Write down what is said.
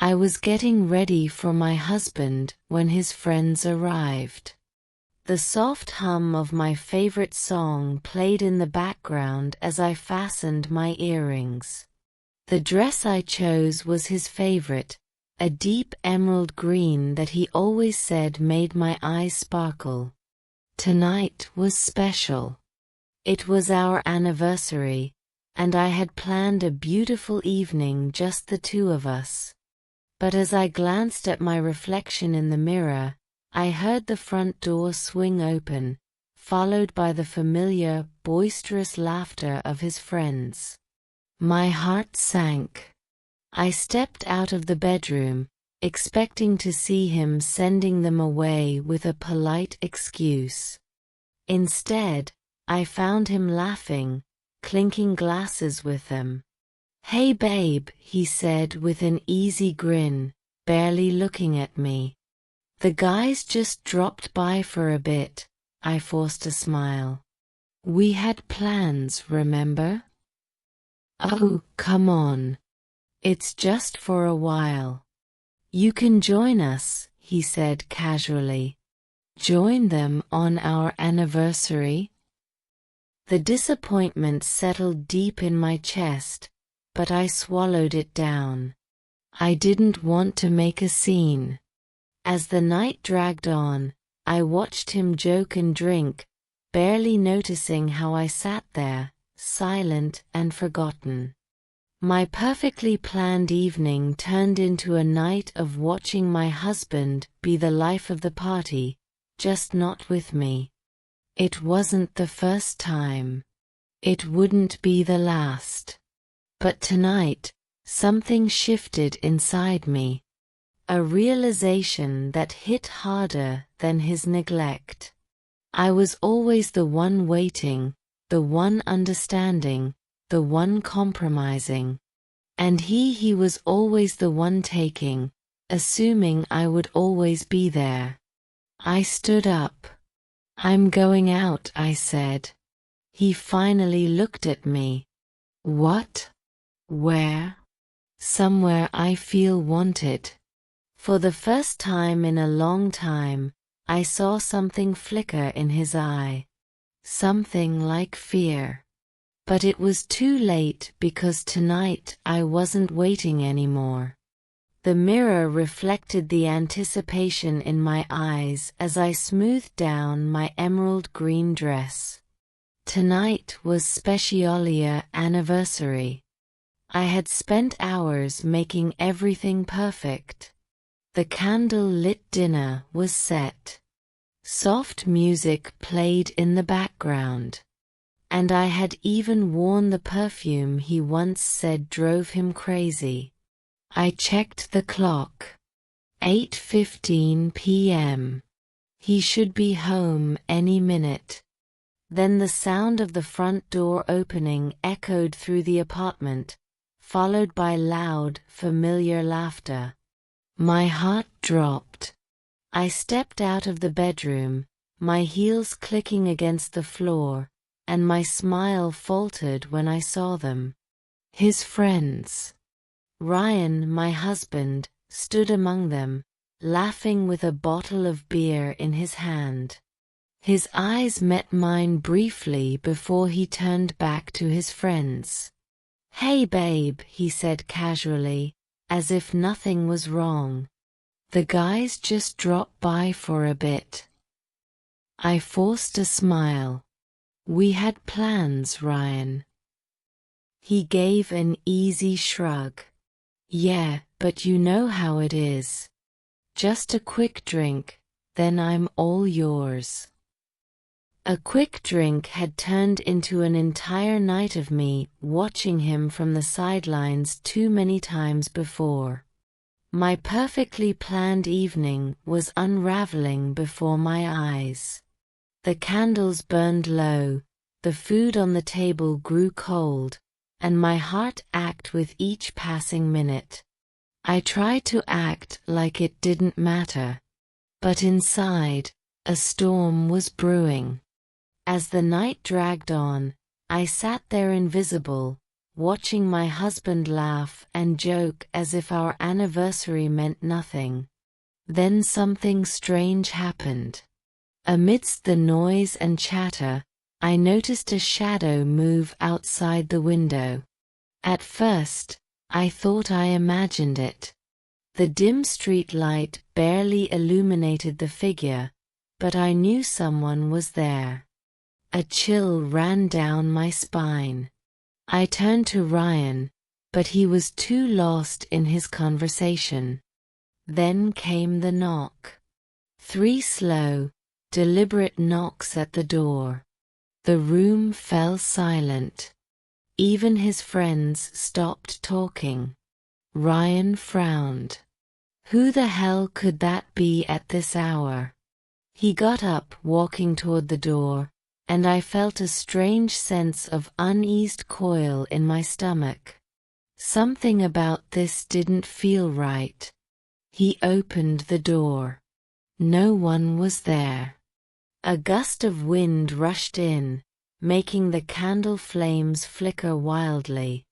I was getting ready for my husband when his friends arrived. The soft hum of my favorite song played in the background as I fastened my earrings. The dress I chose was his favorite, a deep emerald green that he always said made my eyes sparkle. Tonight was special. It was our anniversary, and I had planned a beautiful evening, just the two of us. But as I glanced at my reflection in the mirror, I heard the front door swing open, followed by the familiar, boisterous laughter of his friends. My heart sank. I stepped out of the bedroom, expecting to see him sending them away with a polite excuse. Instead, I found him laughing, clinking glasses with them. "Hey babe," he said with an easy grin, barely looking at me. "The guys just dropped by for a bit," I forced a smile. "We had plans, remember?" "Oh, come on. It's just for a while. You can join us," he said casually. "Join them on our anniversary?" The disappointment settled deep in my chest, but I swallowed it down. I didn't want to make a scene. As the night dragged on, I watched him joke and drink, barely noticing how I sat there, silent and forgotten. My perfectly planned evening turned into a night of watching my husband be the life of the party, just not with me. It wasn't the first time. It wouldn't be the last. But tonight, something shifted inside me. A realization that hit harder than his neglect. I was always the one waiting, the one understanding, the one compromising. And he was always the one taking, assuming I would always be there. I stood up. "I'm going out," I said. He finally looked at me. "What? Where?" "Somewhere I feel wanted." For the first time in a long time, I saw something flicker in his eye. Something like fear. But it was too late because tonight I wasn't waiting anymore. The mirror reflected the anticipation in my eyes as I smoothed down my emerald green dress. Tonight was Specialia anniversary. I had spent hours making everything perfect. The candle-lit dinner was set. Soft music played in the background. And I had even worn the perfume he once said drove him crazy. I checked the clock. 8:15 p.m. He should be home any minute. Then the sound of the front door opening echoed through the apartment, followed by loud, familiar laughter. My heart dropped. I stepped out of the bedroom, my heels clicking against the floor, and my smile faltered when I saw them. His friends. Ryan, my husband, stood among them, laughing with a bottle of beer in his hand. His eyes met mine briefly before he turned back to his friends. "Hey babe," he said casually, as if nothing was wrong. "The guys just dropped by for a bit." I forced a smile. "We had plans, Ryan." He gave an easy shrug. "Yeah, but you know how it is. Just a quick drink, then I'm all yours." A quick drink had turned into an entire night of me watching him from the sidelines too many times before. My perfectly planned evening was unraveling before my eyes. The candles burned low, the food on the table grew cold, and my heart ached with each passing minute. I tried to act like it didn't matter. But inside, a storm was brewing. As the night dragged on, I sat there invisible, watching my husband laugh and joke as if our anniversary meant nothing. Then something strange happened. Amidst the noise and chatter, I noticed a shadow move outside the window. At first, I thought I imagined it. The dim street light barely illuminated the figure, but I knew someone was there. A chill ran down my spine. I turned to Ryan, but he was too lost in his conversation. Then came the knock. 3 slow, deliberate knocks at the door. The room fell silent. Even his friends stopped talking. Ryan frowned. Who the hell could that be at this hour? He got up, walking toward the door, and I felt a strange sense of uneased coil in my stomach. Something about this didn't feel right. He opened the door. No one was there. A gust of wind rushed in, making the candle flames flicker wildly.